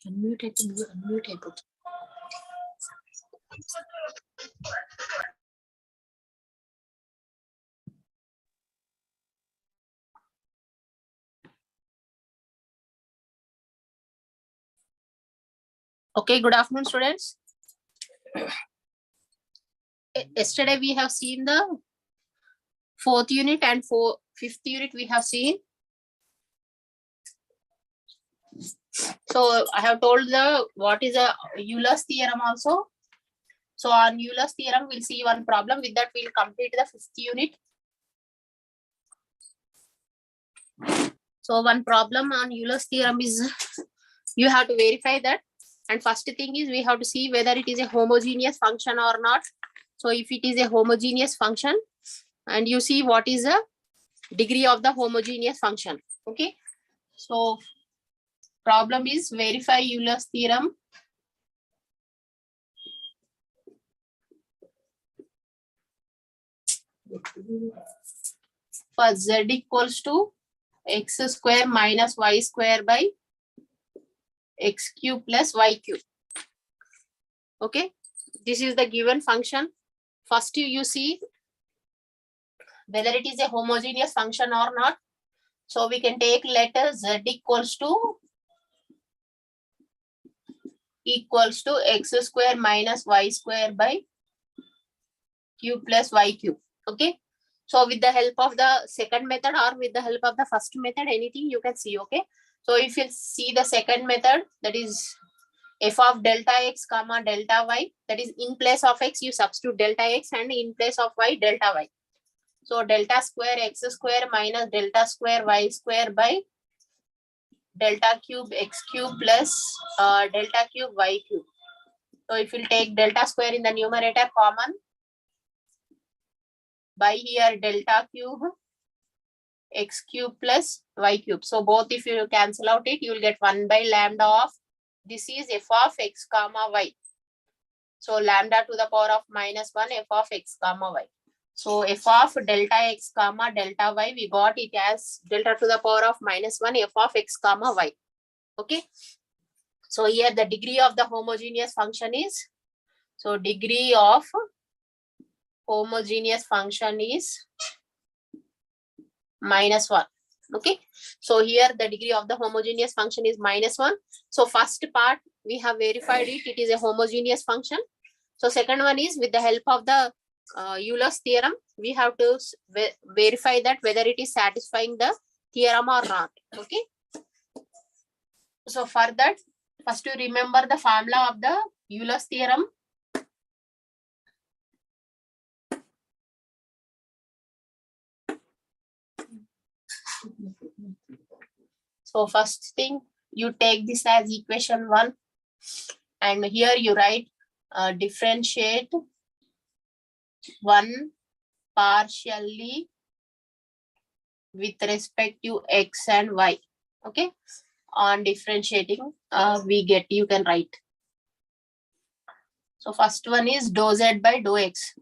Unmute it. Okay, good afternoon, students. Yesterday we have seen the 4th unit and 5th unit we have seen. So I have told what is a Euler's theorem also. So on Euler's theorem, we'll see one problem. With that, we'll complete the 5th unit. So one problem on Euler's theorem is you have to verify that. And first thing is we have to see whether it is a homogeneous function or not. So if it is a homogeneous function, and you see what is the degree of the homogeneous function. Okay. So problem is verify Euler's theorem. For z equals to x square minus y square by x cube plus y cube. Okay, this is the given function. First you see whether it is a homogeneous function or not. So we can take letter z equals to x square minus y square by cube plus y cube. Okay, so with the help of the second method or with the help of the first method, anything you can see. Okay, so if you see the second method, that is f of delta x comma delta y, that is in place of x you substitute delta x and in place of y delta y. So delta square x square minus delta square y square by delta cube x cube plus delta cube y cube. So if you take delta square in the numerator common, by here delta cube x cube plus y cube. So both if you cancel out it, you will get 1 by lambda of, this is f of x comma y. So lambda to the power of minus 1 f of x comma y. So f of delta x comma delta y, we got it as delta to the power of minus 1 f of x comma y. Okay. So here the degree of the homogeneous function is, so degree of homogeneous function is minus 1. Okay, so here the degree of the homogeneous function is minus 1. So first part we have verified it is a homogeneous function. So second one is with the help of the Euler's theorem, we have to verify that whether it is satisfying the theorem or not. Okay, so for that, first you remember the formula of the Euler's theorem. So first thing, you take this as equation 1 and here you write differentiate 1 partially with respect to x and y. Okay, on differentiating you can write. So first one is dou z by dou x.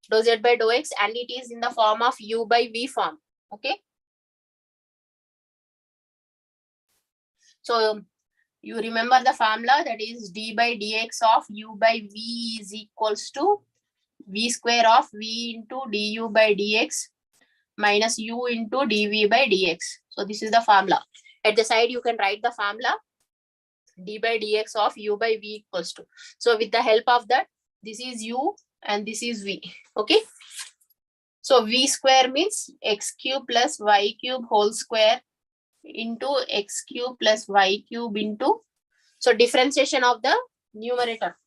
Dou z by dou x, and it is in the form of u by v form. Okay, so you remember the formula, that is d by dx of u by v is equals to v square of v into du by dx minus u into dv by dx. So this is the formula. At the side you can write the formula d by dx of u by v equals to. So with the help of that, this is u and this is v. Okay, so v square means x cube plus y cube whole square into x cube plus y cube into, so differentiation of the numerator.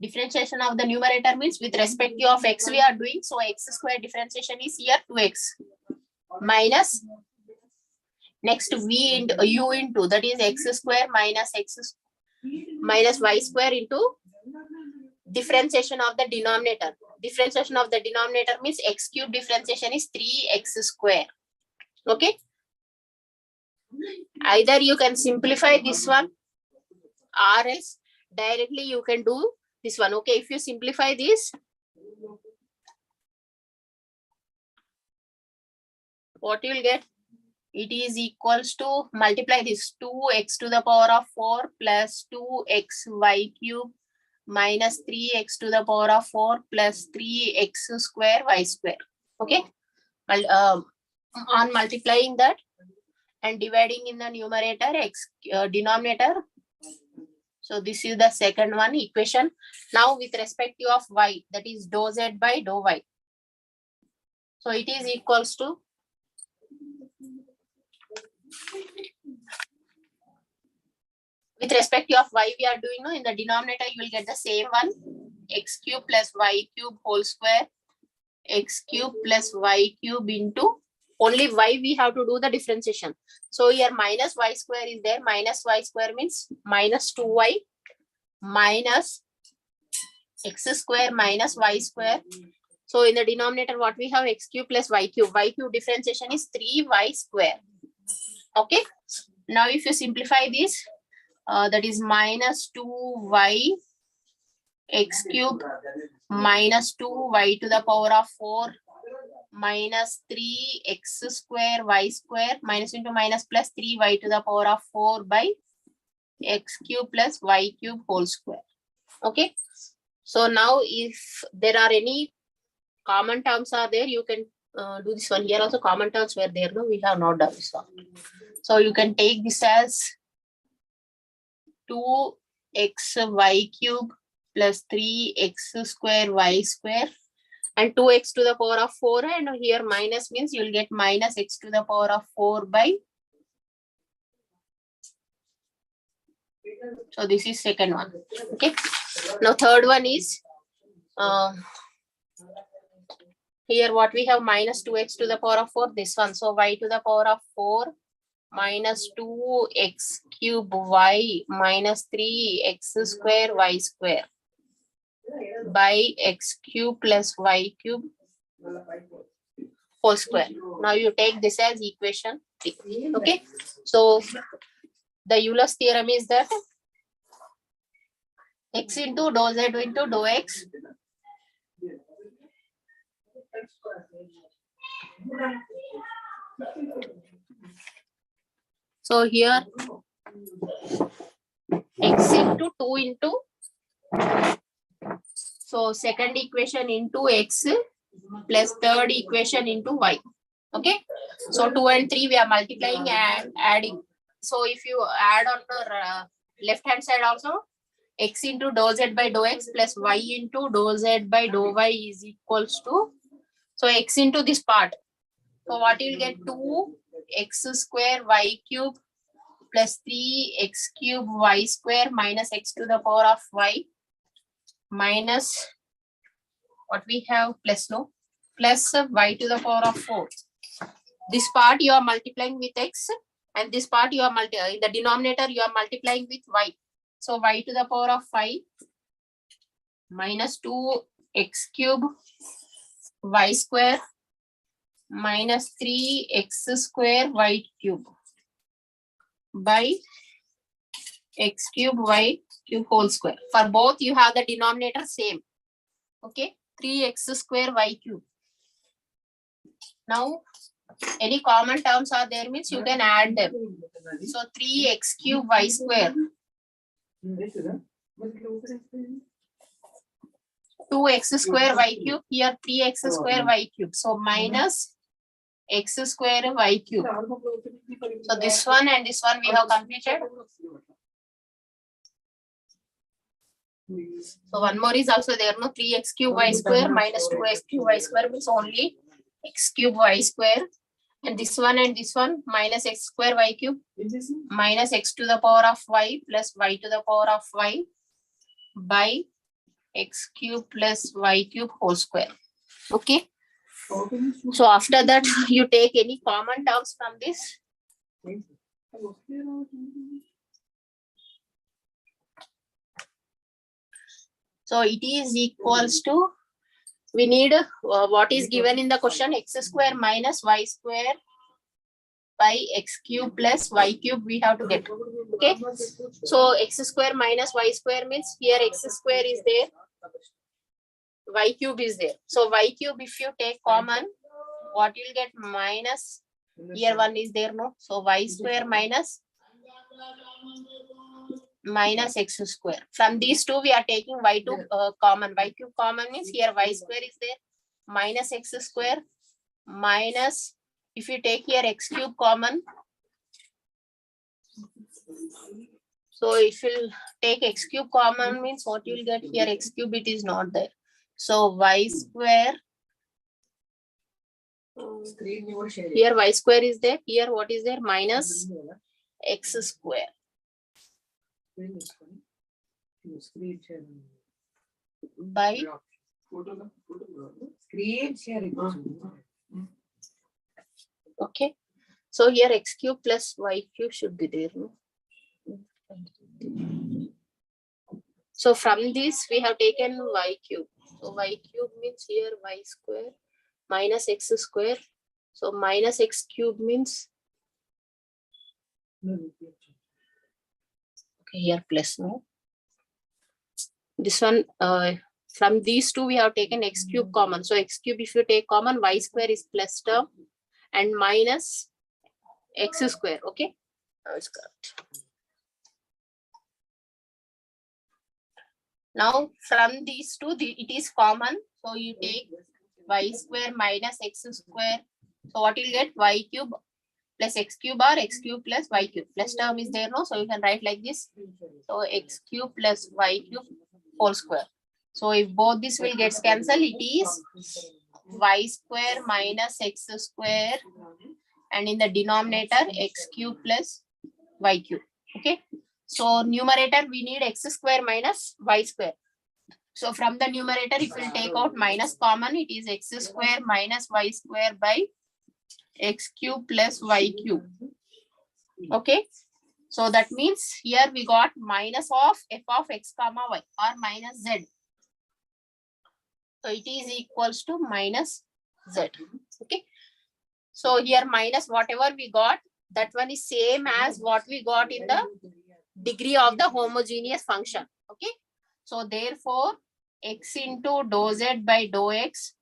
Differentiation of the numerator means with respect to of x we are doing. So x square differentiation is here 2x minus next v into u into, that is x square minus y square into differentiation of the denominator. Differentiation of the denominator means x cube differentiation is 3x square. Okay, either you can simplify this one or else directly you can do this one. Okay, if you simplify this, what you will get? It is equals to, multiply this, 2x to the power of 4 plus 2xy cube minus 3x to the power of 4 plus 3x square y square. Okay. On multiplying that and dividing in the numerator, denominator. So this is the second one equation. Now with respect to of y, that is dou z by dou y. So it is equals to, with respect to of y we are doing, no, in the denominator you will get the same one, x cube plus y cube whole square, x cube plus y cube into, only y we have to do the differentiation. So here minus y square is there, minus y square means minus 2y minus x square minus y square. So in the denominator what we have, x cube plus y cube differentiation is 3y square. Okay. Now if you simplify this, that is minus 2y x cube minus 2y to the power of 4 minus 3x square y square, minus into minus plus 3y to the power of 4 by x cube plus y cube whole square. Okay. So now if there are any common terms are there, you can do this one. Here also common terms were there, no, we have not done this one. So you can take this as 2xy cube plus 3x square y square and 2x to the power of 4, and here minus means you will get minus x to the power of 4 by. So this is second one. Okay. Now third one is, here what we have, minus 2x to the power of 4, this one. So y to the power of 4 minus 2x cube y minus 3x square y square by x cube plus y cube whole square. Now you take this as equation 3. Okay. So the Euler's theorem is that x into dou z into dou x so here x into 2 into, so second equation into x plus third equation into y. Okay. So 2 and 3 we are multiplying and adding. So if you add on the left hand side also, x into dou z by dou x plus y into dou z by dou y is equals to, so x into this part. So what you will get, 2x square y cube plus 3x cube y square minus x to the power of y minus what we have, plus, no, plus y to the power of 4. This part you are multiplying with x and this part you are in the denominator you are multiplying with y. So y to the power of 5 minus 2x cube y square minus 3x square y cube by x cube y cube whole square. For both you have the denominator same. Okay. 3x square y cube. Now any common terms are there means you can add them. So 3x cube y square, 2x square y cube, here 3x square y cube. So minus x square y cube. So this one and this one we have completed. So one more is also there, no, 3x cube y square minus 2x cube y square means only x cube y square, and this one minus x square y cube minus x to the power of y plus y to the power of y by x cube plus y cube whole square. Okay. So after that you take any common terms from this. So it is equals to, we need what is given in the question, x square minus y square by x cube plus y cube we have to get. Okay. So x square minus y square means here x square is there, y cube is there. So y cube if you take common, what you will get, minus Here 1 is there, no? So y square minus x square. From these two, we are taking y2 common. Y cube common means here y square is there, minus x square, minus, if you take here x cube common, so if you take x cube common means what you will get here, x cube, it is not there. So y square, here y square is there, here what is there, minus x square. By okay, so here x cube plus y cube should be there, no? So from this we have taken y cube. So y cube means here y square minus x square. So minus x cube means okay, here plus, no? This one from these two we have taken x cube common. So x cube if you take common, y square is plus term and minus x square. Okay, now it's correct. Now from these two it is common, so you take y square minus x square. So what you get, y cube plus x cube or x cube plus y cube. Plus term is there, no? So you can write like this. So x cube plus y cube whole square. So if both this will get cancelled, it is y square minus x square, and in the denominator x cube plus y cube. Okay, so numerator we need x square minus y square. So from the numerator, if we take out minus common, it is x square minus y square by x cube plus y cube. Okay, so that means here we got minus of f of x comma y or minus z. So it is equals to minus z. Okay, so here minus whatever we got, that one is same as what we got in the degree of the homogeneous function. Okay, so therefore x into dou z by dou x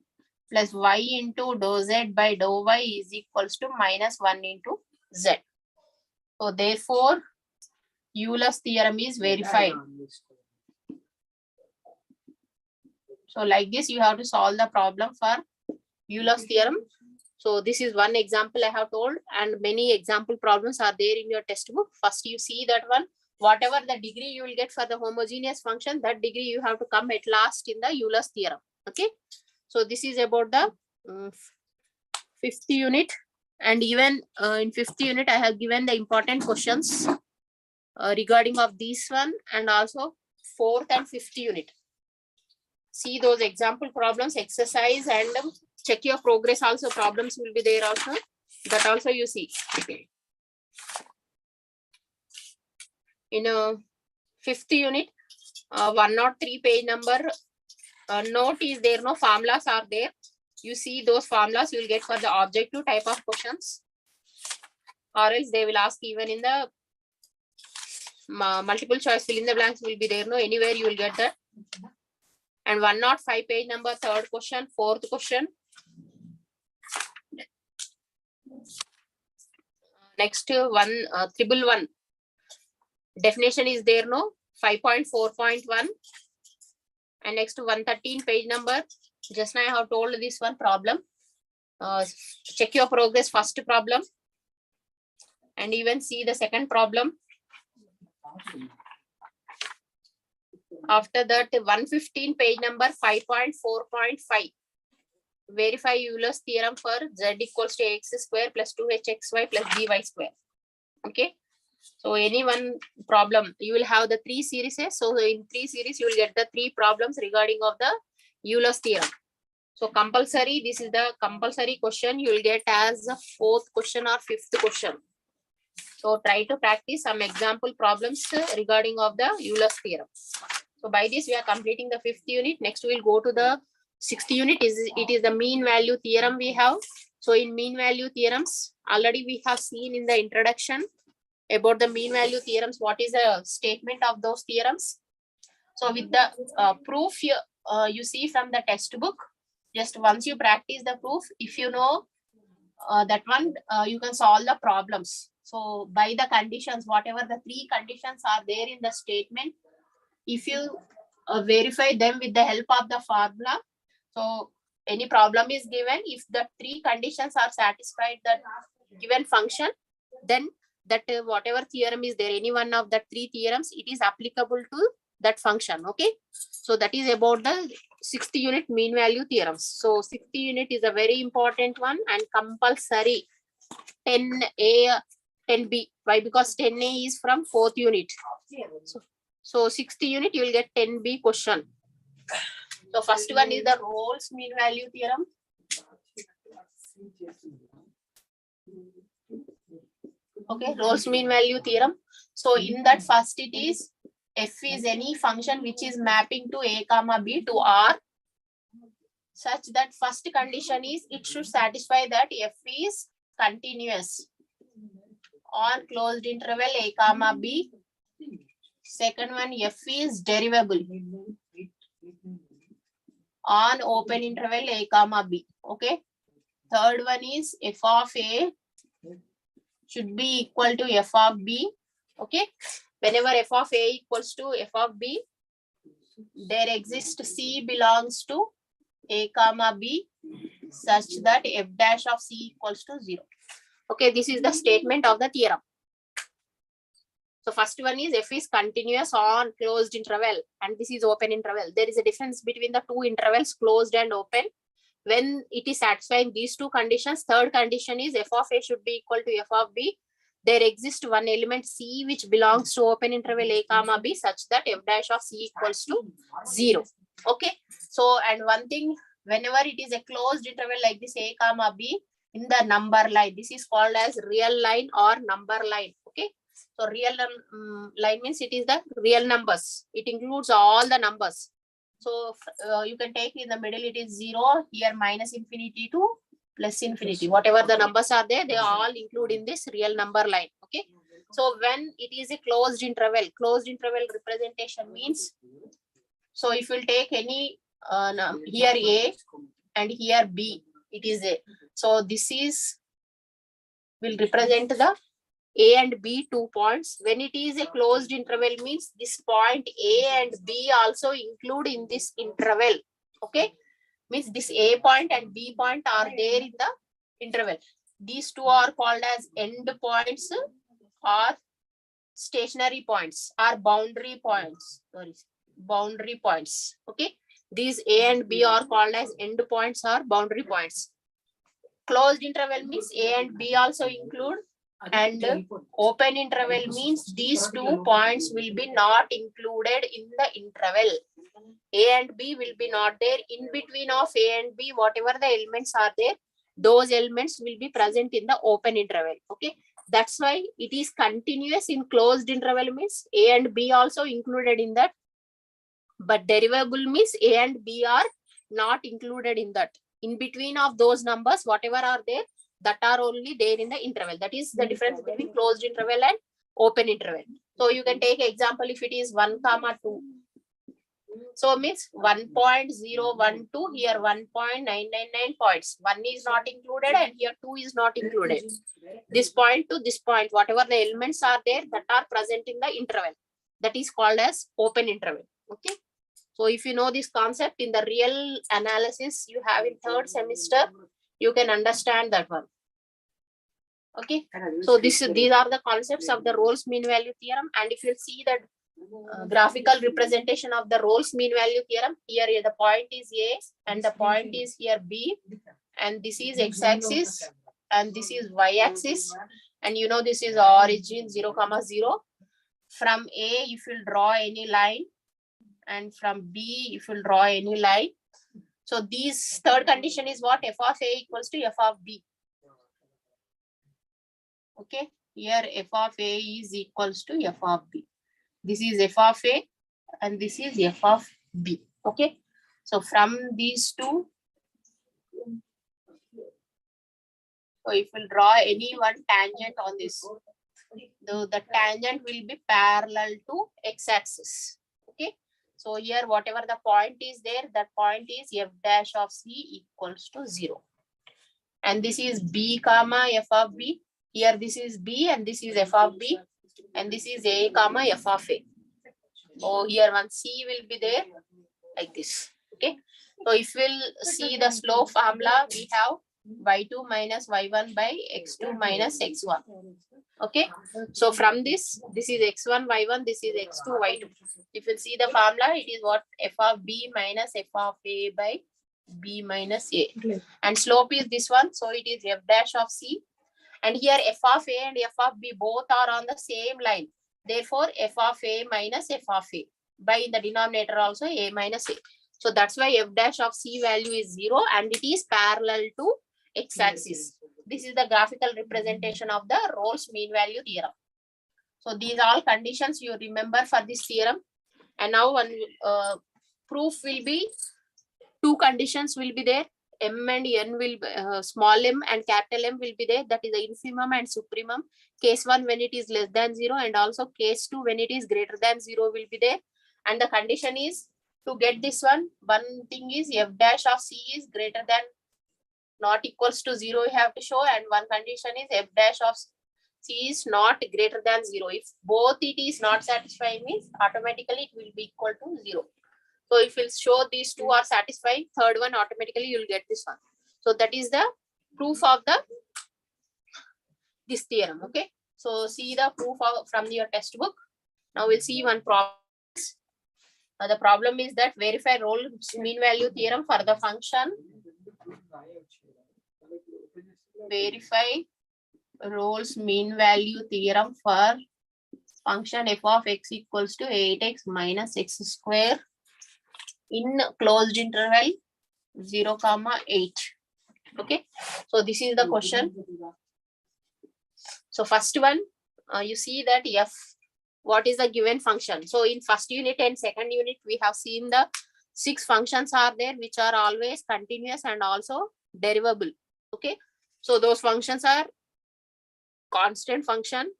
plus y into dou z by dou y is equals to minus 1 into z. So therefore Euler's theorem is verified. So like this you have to solve the problem for Euler's theorem. So this is one example I have told, and many example problems are there in your textbook. First you see that one, whatever the degree you will get for the homogeneous function, that degree you have to come at last in the Euler's theorem. Okay, so this is about the 5th unit, and even in 5th unit I have given the important questions regarding of this one, and also 4th and 5th unit. See those example problems, exercise, and check your progress also. Problems will be there also. That also you see. In 5th unit, 103 page number note is there, no formulas are there. You see those formulas you will get for the objective type of questions, or else they will ask even in the multiple choice fill in the blanks will be there, no, anywhere you will get that. And 105 page number 3rd question, 4th question. Next one 111 definition is there, no, 5.4.1. and next 113 page number, just now I have told this one problem. Check your progress, first problem, and even see the second problem. After that 115 page number 5.4.5, verify Euler's theorem for z equals to x square plus 2hxy plus dy square. Okay, so any one problem you will have the 3 series. So in 3 series you will get the 3 problems regarding of the Euler's theorem. So compulsory, this is the compulsory question you will get as the 4th question or 5th question. So try to practice some example problems regarding of the Euler's theorem. So by this we are completing the 5th unit. Next we will go to the 6th unit. It is the mean value theorem we have. So in mean value theorems, already we have seen in the introduction about the mean value theorems, what is the statement of those theorems. So with the proof you see from the textbook, just once you practice the proof, if you know that one you can solve the problems. So by the conditions, whatever the three conditions are there in the statement, if you verify them with the help of the formula, so any problem is given, if the three conditions are satisfied that given function, then that whatever theorem is there, any one of the three theorems, it is applicable to that function. Okay, so that is about the 6th unit mean value theorems. So 6th unit is a very important one and compulsory 10A 10B. Why? Because 10A is from 4th unit. So 6th unit you will get 10B question. So first one is the Rolle's mean value theorem. Okay, Rolle's mean value theorem. So in that first it is f is any function which is mapping to a comma b to r, such that first condition is it should satisfy that f is continuous on closed interval a comma b. Second one, f is derivable on open interval a comma b. Okay. Third one is f of a should be equal to f of b. Okay. Whenever f of a equals to f of b, there exists c belongs to a comma b such that f dash of c equals to 0. Okay, this is the statement of the theorem. So first one is f is continuous on closed interval and this is open interval. There is a difference between the two intervals, closed and open. When it is satisfying these two conditions, third condition is f of a should be equal to f of b. There exists one element c which belongs to open interval a comma b such that f dash of c equals to 0. Okay. So, and one thing, whenever it is a closed interval like this a comma b, in the number line, this is called as real line or number line. Okay. So real line means it is the real numbers. It includes all the numbers. So you can take in the middle, it is 0, here minus infinity to plus infinity. Whatever the numbers are there, they all include in this real number line. Okay. So when it is a closed interval representation means, so if we'll take any here a and here b, it is a. So this is will represent the A and B 2 points. When it is a closed interval means this point A and B also include in this interval. Okay. Means this A point and B point are there in the interval. These two are called as end points or stationary points or boundary points. Sorry, boundary points. Okay. These A and B are called as end points or boundary points. Closed interval means A and B also include, and open interval means these 2 points will be not included in the interval. A and B will be not there. In between of A and B, whatever the elements are there, those elements will be present in the open interval. Okay. That's why it is continuous in closed interval means A and B also included in that. But derivable means A and B are not included in that. In between of those numbers, whatever are there, that are only there in the interval. That is the difference between closed interval and open interval. So you can take example if it is 1 comma 2. So means 1.012, here 1.999 points. 1 is not included and here 2 is not included. This point to this point, whatever the elements are there that are present in the interval, that is called as open interval. Okay. So if you know this concept in the real analysis you have in 3rd semester, you can understand that one. Okay. So these are the concepts of the Rolle's mean value theorem. And if you see that graphical representation of the Rolle's mean value theorem, here the point is A and the point is here B, and this is x-axis and this is y-axis, and you know this is origin 0, 0. From A if you draw any line, and from B if you draw any line. So this third condition is what? F of A equals to F of B. Okay, here F of A is equals to F of B. This is F of A and this is F of B. Okay, so from these two, so if we'll draw any one tangent on this, the tangent will be parallel to x-axis. Okay. So here whatever the point is there, that point is f dash of c equals to 0. and this is b comma f of b. Here this is b and this is f of b, and this is a comma f of a. Oh, here one c will be there like this. Okay, so if we'll see the slope formula, we have y2 minus y1 by x2 minus x1. Okay, so from this is x1 y1, this is x2 y2. If you see the formula, it is what? F of b minus f of a by b minus a. And slope is this one, so it is f dash of c. And here f of a and f of b both are on the same line. Therefore, f of a minus f of a, by in the denominator also a minus a. So that's why f dash of c value is 0 and it is parallel to x-axis. This is the graphical representation of the Rolle's mean value theorem. So these all conditions you remember for this theorem. And now one proof will be, two conditions will be there. M and N will be, small m and capital M will be there. That is the infimum and supremum. Case 1 when it is less than 0, and also case 2 when it is greater than 0 will be there. And the condition is, to get this one thing is f dash of c is greater than not equals to 0 you have to show, and one condition is f dash of c is not greater than 0. If both it is not satisfying, means automatically it will be equal to 0. So if we'll show these two are satisfying, third one automatically you'll get this one. So that is the proof of this theorem. Okay, so see the proof from your textbook. Now we'll see one problem. The problem is that verify Rolle's mean value theorem for the function. Verify Rolle's mean value theorem for function f of x equals to 8x minus x square in closed interval 0, 8. Okay, so this is the question. So first one, you see that f, what is the given function? So in first unit and second unit, we have seen the 6 functions are there, which are always continuous and also derivable. Okay, so those functions are constant function,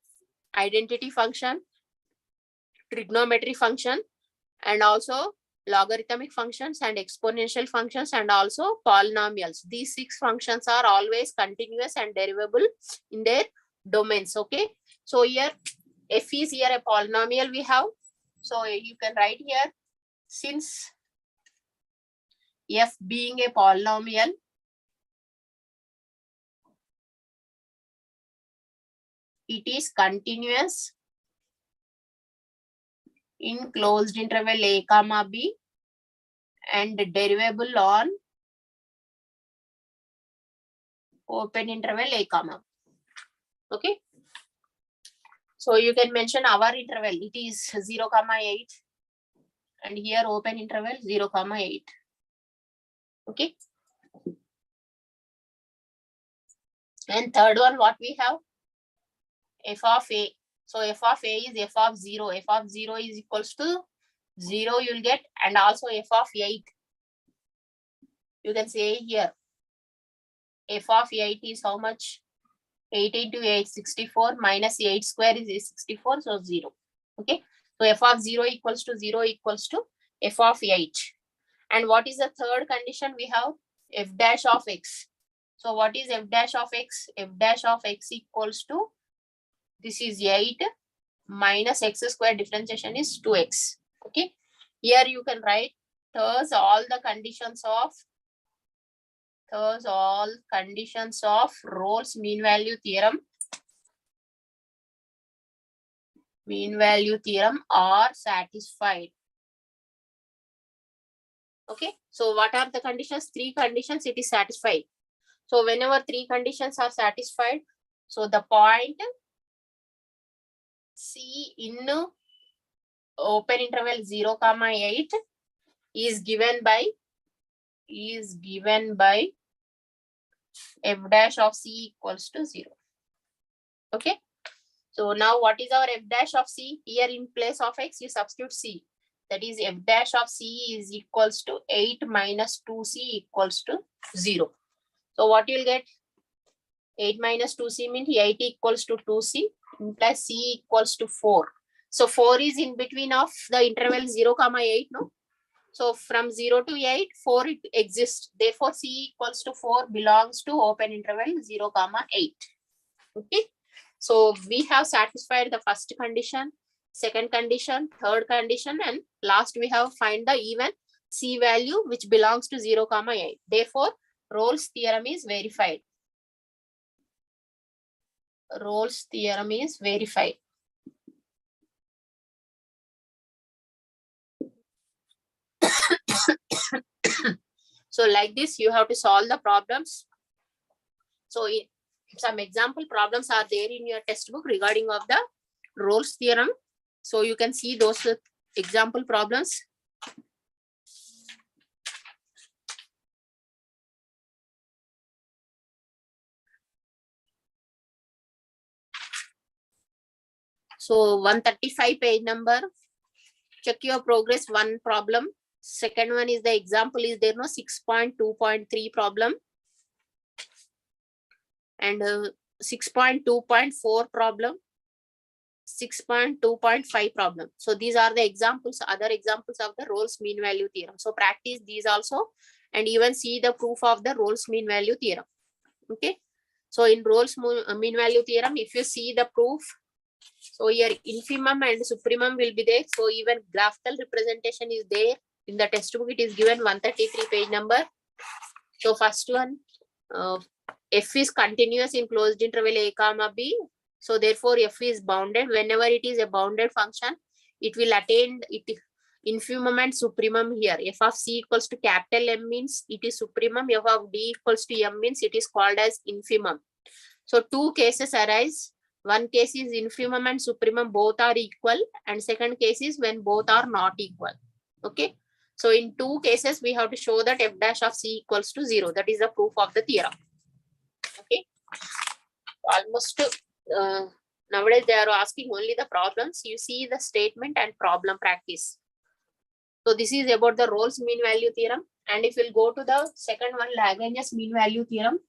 identity function, trigonometry function, and also logarithmic functions and exponential functions, and also polynomials. These 6 functions are always continuous and derivable in their domains. Okay, so here f is here a polynomial we have. So you can write here, since f being a polynomial, it is continuous in closed interval a comma b and derivable on open interval a comma. Okay, so you can mention our interval, it is 0, 8, and here open interval 0, 8. Okay, and third one what we have, f of a. So f of a is f of 0. F of 0 is equals to 0 you will get, and also f of 8. You can say here, f of 8 is how much? 8 into 8, 64, minus 8 square is 64, so 0. Okay, so f of 0 equals to 0 equals to f of 8. And what is the third condition we have? F dash of x. So what is f dash of x? F dash of x equals to, this is 8 minus x square, differentiation is 2x. Okay, here you can write, thus all conditions of Rolle's mean value theorem are satisfied. Okay, so what are the conditions? 3 conditions it is satisfied. So whenever 3 conditions are satisfied, so the point C in open interval 0, 8 is given by f dash of c equals to 0. Okay, so now what is our f dash of c? Here in place of x you substitute c, that is f dash of c is equals to 8 minus 2c equals to 0. So what you will get? 8 minus 2c means 8 equals to 2c plus c equals to 4. So 4 is in between of the interval 0, 8, no? So from 0 to 8, 4 it exists. Therefore, C equals to 4 belongs to open interval 0, comma 8. Okay. So we have satisfied the first condition, second condition, third condition, and last we have find the even C value which belongs to 0, comma 8. Therefore, Rolle's theorem is verified. Rolle's theorem is verified. So like this, you have to solve the problems. So some example problems are there in your textbook regarding of the Rolle's theorem. So you can see those example problems. So 135 page number. Check your progress, one problem. Second one is the example is there, no 6.2.3 problem. And 6.2.4 problem. 6.2.5 problem. So these are the examples, other examples of the Rolle's mean value theorem. So practice these also and even see the proof of the Rolle's mean value theorem. Okay. So in Rolle's mean value theorem, if you see the proof, so here infimum and supremum will be there. So even graphical representation is there. In the textbook, it is given 133 page number. So first one, f is continuous in closed interval a comma b. So therefore, f is bounded. Whenever it is a bounded function, it will attain it infimum and supremum here. F of c equals to capital M means it is supremum. F of d equals to M means it is called as infimum. So two cases arise. One case is infimum and supremum both are equal, and second case is when both are not equal. Okay. So in two cases, we have to show that f dash of c equals to 0. That is the proof of the theorem. Okay. Almost nowadays they are asking only the problems. You see the statement and problem practice. So this is about the Rolle's mean value theorem. And if we'll go to the second one, Lagrange's mean value theorem.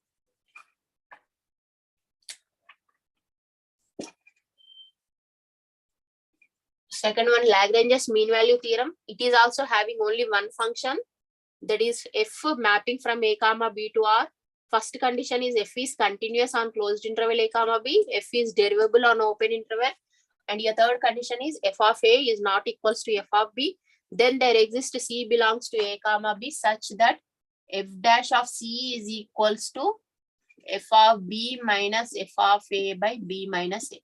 Second one, Lagrange's mean value theorem. It is also having only one function, that is f mapping from a comma b to r. First condition is f is continuous on closed interval a comma b. F is derivable on open interval. And your third condition is f of a is not equals to f of b. Then there exists c belongs to a comma b such that f dash of c is equals to f of b minus f of a by b minus a.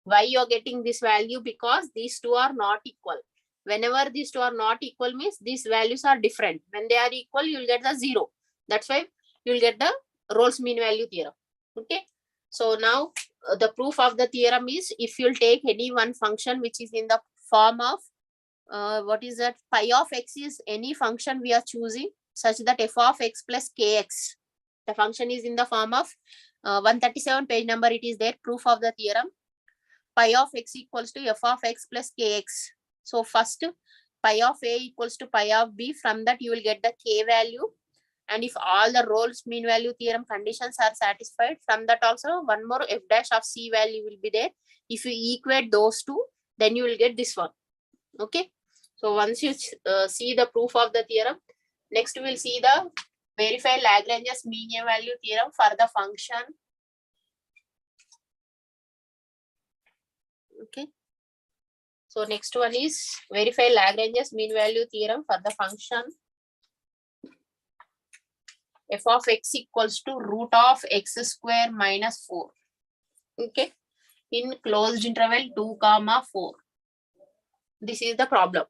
Why you are getting this value? Because these two are not equal. Whenever these two are not equal means these values are different. When they are equal, you will get the 0. That's why you will get the Rolle's mean value theorem. Okay. So now the proof of the theorem is if you'll take any one function which is in the form of what is that? Pi of x is any function we are choosing such that f of x plus kx. The function is in the form of 137 page number. It is there. Proof of the theorem. Pi of x equals to f of x plus kx. So first pi of a equals to pi of b. From that you will get the k value. And if all the Rolle's mean value theorem conditions are satisfied, from that also one more f dash of c value will be there. If you equate those two, then you will get this one. Okay. So once you see the proof of the theorem, next we will see the verify Lagrange's mean value theorem for the function. Okay. So next one is verify Lagrange's mean value theorem for the function f of x equals to root of x square minus 4. Okay. In closed interval 2 comma 4. This is the problem.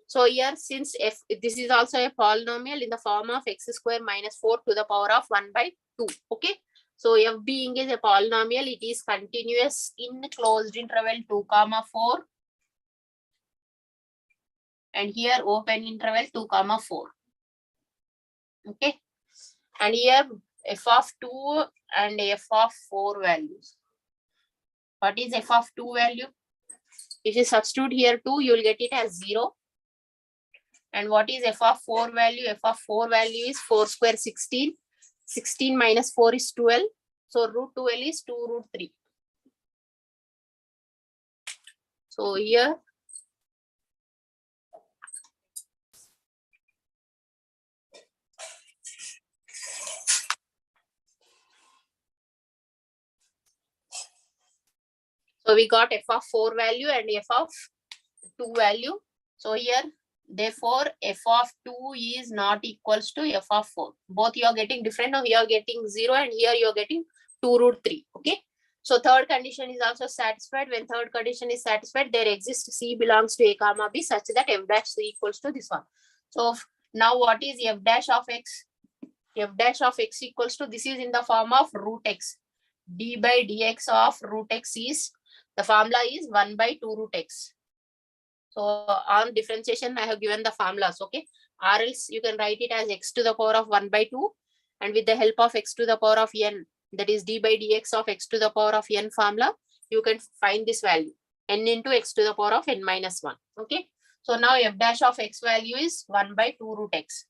So here, since f, this is also a polynomial in the form of x square minus 4 to the power of 1 by 2. Okay. So f being is a polynomial, it is continuous in closed interval 2 comma 4. And here open interval 2 comma 4. Okay. And here f of 2 and f of 4 values. What is f of 2 value? If you substitute here 2, you will get it as 0. And what is f of 4 value? F of 4 value is 4 square 16. 16 minus 4 is 12. So root 12 is 2 root 3. So here So we got f of 4 value and f of 2 value. So here, therefore, f of 2 is not equals to f of 4. Both you are getting different. Now here you are getting 0 and here you are getting 2 root 3. Okay. So third condition is also satisfied. When third condition is satisfied, there exists C belongs to A comma B such that f dash C equals to this one. So now what is f dash of x? F dash of x equals to, this is in the form of root x. D by dx of root x is, the formula is 1 by 2 root x. So on differentiation, I have given the formulas, okay? Or else you can write it as x to the power of 1 by 2. And with the help of x to the power of n, that is d by dx of x to the power of n formula, you can find this value, n into x to the power of n minus 1, okay? So now f dash of x value is 1 by 2 root x.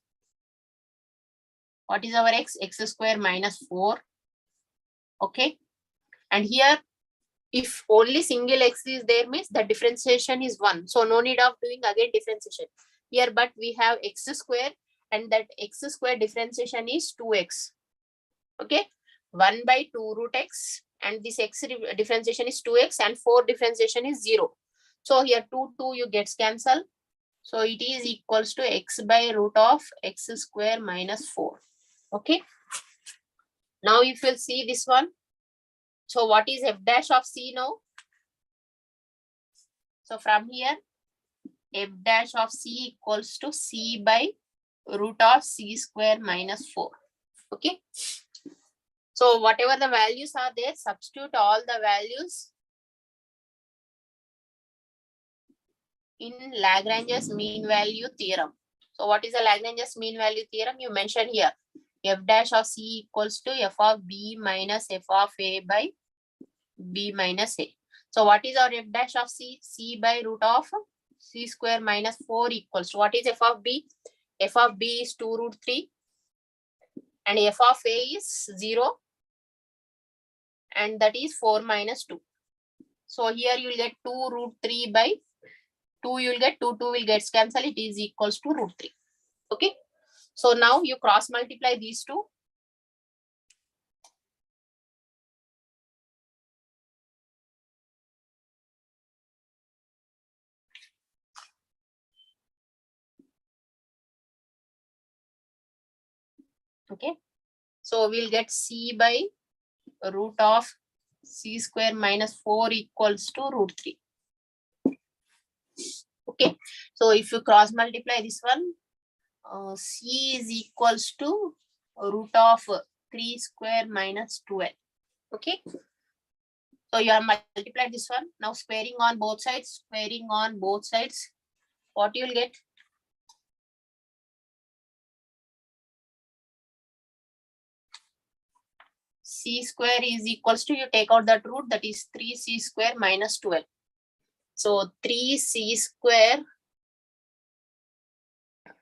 What is our x? X square minus 4, okay? And here, if only single x is there, means the differentiation is 1. So no need of doing again differentiation. Here, but we have x square and that x square differentiation is 2x. Okay. 1 by 2 root x and this x differentiation is 2x and 4 differentiation is 0. So here 2 you gets cancelled. So it is equals to x by root of x square minus 4. Okay. Now if you'll see this one. So what is f dash of C now? So from here, f dash of C equals to C by root of C square minus 4. Okay. So whatever the values are there, substitute all the values in Lagrange's mean value theorem. So what is the Lagrange's mean value theorem? You mentioned here. F dash of C equals to f of B minus f of A by B minus A. So what is our f dash of C? C by root of C square minus 4 equals to, what is f of B? F of B is 2 root 3 and f of A is 0 and that is 4 minus 2. So here you will get 2 root 3 by 2, you will get 2 will get cancelled. It is equals to root 3. Okay. So now you cross multiply these two. Okay. So we'll get C by root of C square minus 4 equals to root 3. Okay. So if you cross multiply this one, C is equals to root of 3 square minus 12. Okay. So you have multiplied this one. Now squaring on both sides, what you will get? C square is equals to, you take out that root, that is 3c square minus 12. So 3c square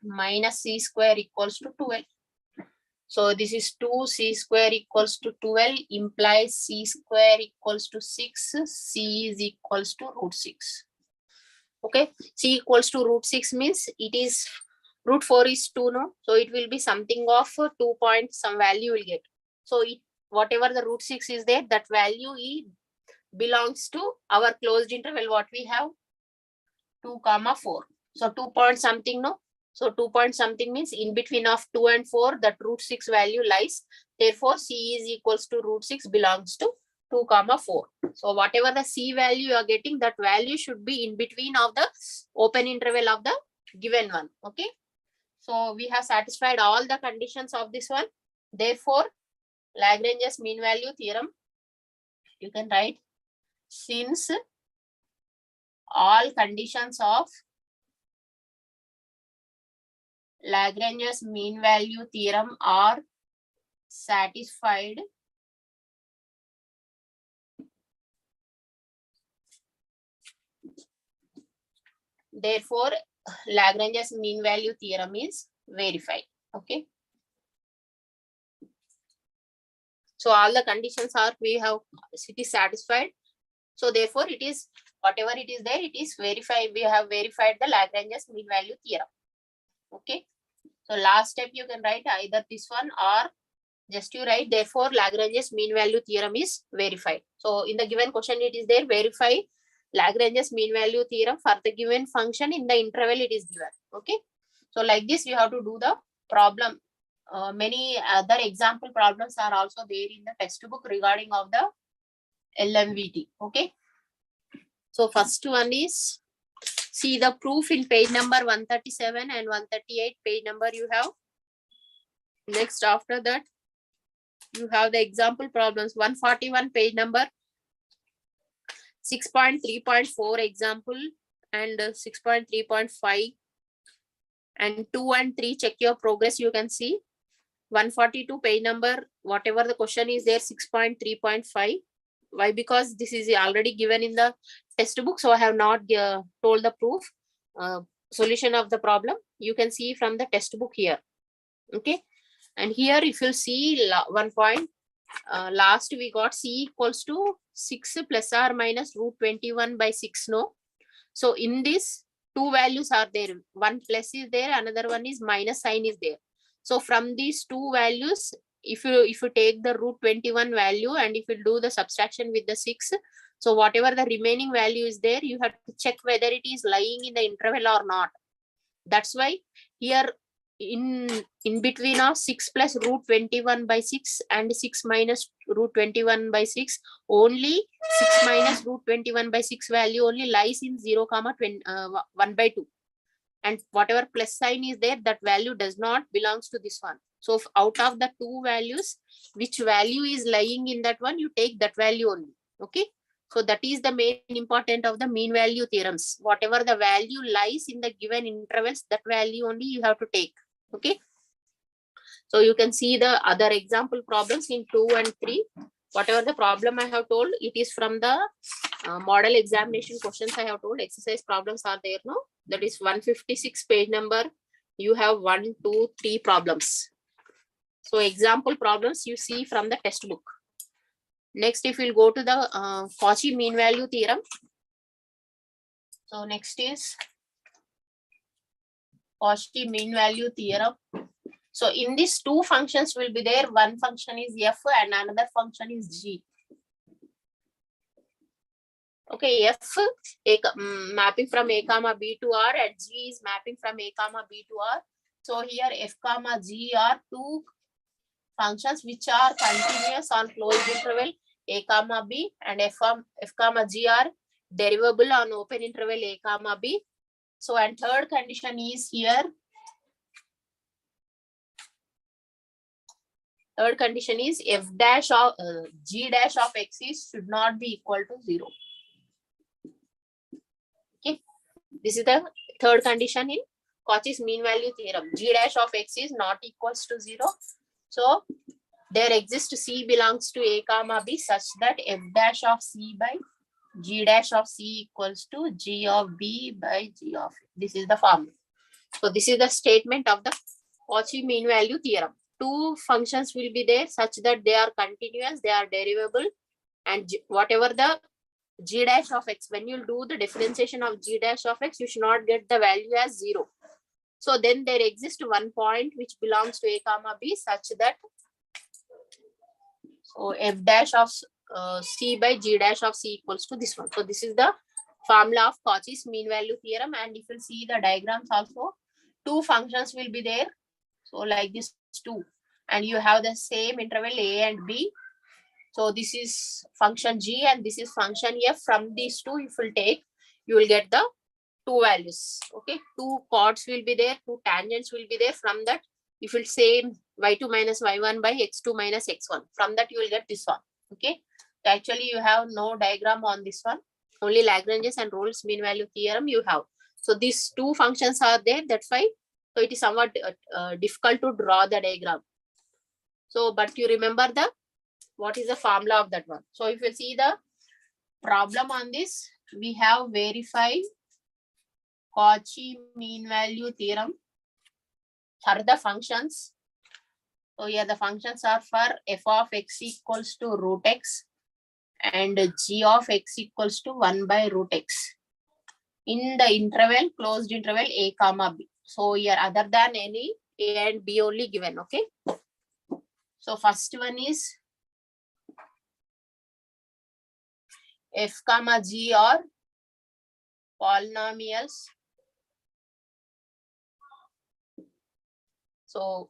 minus c square equals to 12. So this is 2c square equals to 12 implies c square equals to 6. C is equals to root 6. Okay. C equals to root 6 means it is root 4 is 2, no? So it will be something of 2 point some value will get. So it, whatever the root 6 is there, that value belongs to our closed interval. What we have? 2, 4. So 2 point something, no? So 2 point something means in between of 2 and 4, that root 6 value lies. Therefore, C is equals to root 6 belongs to 2, 4. So whatever the C value you are getting, that value should be in between of the open interval of the given one. Okay. So we have satisfied all the conditions of this one. Therefore, Lagrange's mean value theorem, you can write, since all conditions of Lagrange's mean value theorem are satisfied, therefore Lagrange's mean value theorem is verified. Okay. So all the conditions are, it is satisfied. So therefore it is, whatever it is there, it is verified. We have verified the Lagrange's mean value theorem. Okay. So last step you can write either this one or Just you write, therefore Lagrange's mean value theorem is verified. So in the given question it is there, verify Lagrange's mean value theorem for the given function in the interval it is given. Okay. So like this you have to do the problem. Many other example problems are also there in the textbook regarding of the LMVT. Okay. So first one is, see the proof in page number 137 and 138 page number you have. Next after that you have the example problems. 141 page number 6.3.4 example and 6.3.5 and 2 and 3 check your progress. You can see 142 page number, whatever the question is there, 6.3.5. Why? Because this is already given in the textbook, so I have not told the proof solution of the problem. You can see from the textbook here. Okay. And here if you see 1 point, last we got C equals to 6 plus or minus root 21 by 6. No. So in this, two values are there. One plus is there, another one is minus sign is there. So from these two values, if you take the root 21 value and if you do the subtraction with the 6, so whatever the remaining value is there, you have to check whether it is lying in the interval or not. That's why here in between of 6 plus root 21 by 6 and 6 minus root 21 by 6, only 6 minus root 21 by 6 value only lies in 0 comma 1 by 2, and whatever plus sign is there, that value does not belongs to this one. So out of the two values, which value is lying in that one, you take that value only. Okay. So that is the main important of the mean value theorems. Whatever the value lies in the given intervals, that value only you have to take. Okay. So you can see the other example problems in 2 and 3. Whatever the problem I have told, it is from the model examination questions I have told. Exercise problems are there, no? That is 156 page number. You have 1, 2, 3 problems. So example problems you see from the textbook. Next, if we'll go to the Cauchy mean value theorem. So next is Cauchy mean value theorem. So in these two functions will be there. One function is f and another function is g. Okay, f mapping from a comma b to r and g is mapping from a comma b to r. So here f comma g are two functions which are continuous on closed interval a comma b, and f comma g are derivable on open interval a comma b. So and third condition is here. Third condition is f dash of g dash of x is should not be equal to 0. Okay, this is the third condition in Cauchy's mean value theorem. G dash of x is not equals to 0. So there exists C belongs to a comma b such that f dash of c by g dash of c equals to g of b by g of a. This is the formula. So this is the statement of the Cauchy mean value theorem. Two functions will be there such that they are continuous, they are derivable, and whatever the g dash of x, when you do the differentiation of g dash of x, you should not get the value as 0. So then there exists one point which belongs to a comma b such that so f dash of c by g dash of c equals to this one. So this is the formula of Cauchy's mean value theorem, and if you see the diagrams also, two functions will be there. So like this 2, and you have the same interval a and b. So this is function g and this is function f. From these two, if you take, you will get the two values. Okay, two chords will be there, two tangents will be there. From that, if you say y2 minus y1 by x2 minus x1, from that you will get this one. Okay, so actually you have no diagram on this one, only Lagrange's and Rolle's mean value theorem you have. So these two functions are there, that's why. So it is somewhat difficult to draw the diagram. So, but you remember what is the formula of that one. So if you see the problem on this, we have verified Cauchy mean value theorem for the functions. So here the functions are for f of x equals to root x and g of x equals to 1 by root x in the interval, closed interval a comma b. So here other than any a and b only given. Okay. So first one is f comma g are polynomials. So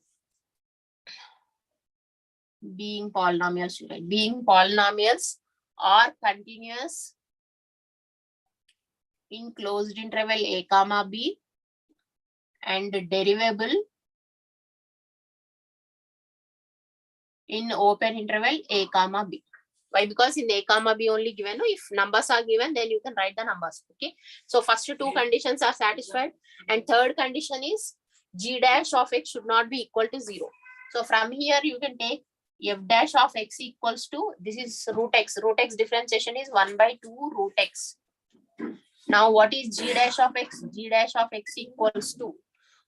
being polynomials, right? Being polynomials are continuous in closed interval a comma b and derivable in open interval a comma b. Why? Because in a comma b only given. If numbers are given, then you can write the numbers. Okay. So first two conditions are satisfied, and third condition is g dash of x should not be equal to 0. So from here you can take f dash of x equals to, this is root x. Root x differentiation is 1/2 root x. Now what is g dash of x? G dash of x equals to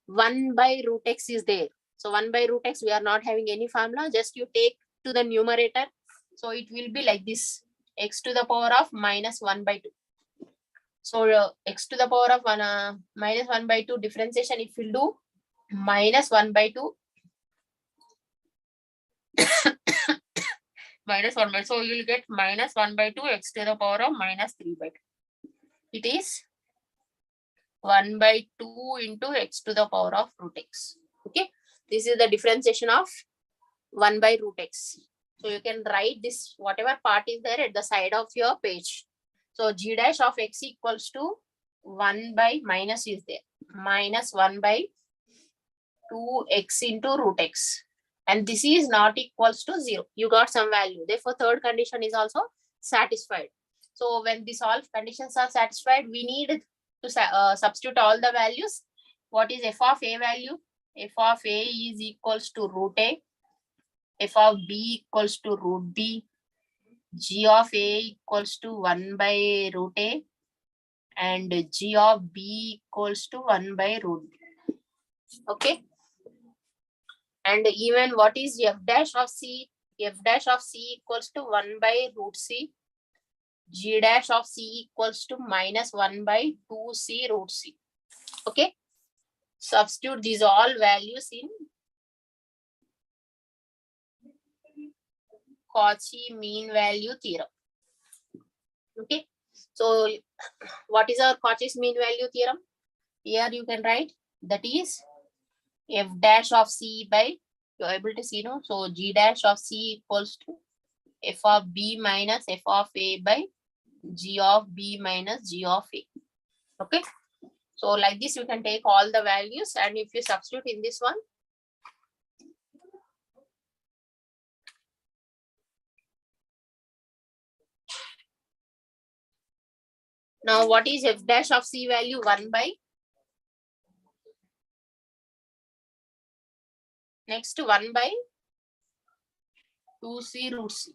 1/root x is there. So 1/root x, we are not having any formula. Just you take to the numerator. So it will be like this, x to the power of minus 1/2. So x to the power of minus 1/2 differentiation, if you do minus 1/2 minus 1/2, so you will get minus 1/2 x to the power of minus 3/2. It is 1/2 into x to the power of root x. Okay, this is the differentiation of 1/root x. So you can write this, whatever part is there at the side of your page. So g dash of x equals to 1 by minus is there, minus 1/2 x into root x. And this is not equals to 0. You got some value. Therefore, third condition is also satisfied. So when these all conditions are satisfied, we need to substitute all the values. What is f of a value? F of a is equals to root a. F of b equals to root b. G of a equals to 1/root a. And g of b equals to 1/root b. Okay. And even what is f dash of c? F dash of c equals to 1/root c. G dash of c equals to minus 1/2 c root c. Okay. Substitute these all values in Cauchy mean value theorem. Okay. So what is our Cauchy's mean value theorem? Here you can write, that is f dash of c by, you're able to see, no? So g dash of c equals to f of b minus f of a by g of b minus g of a. Okay. So like this, you can take all the values, and if you substitute in this one, now what is f dash of c value? 1 by, next 1/2 c root c.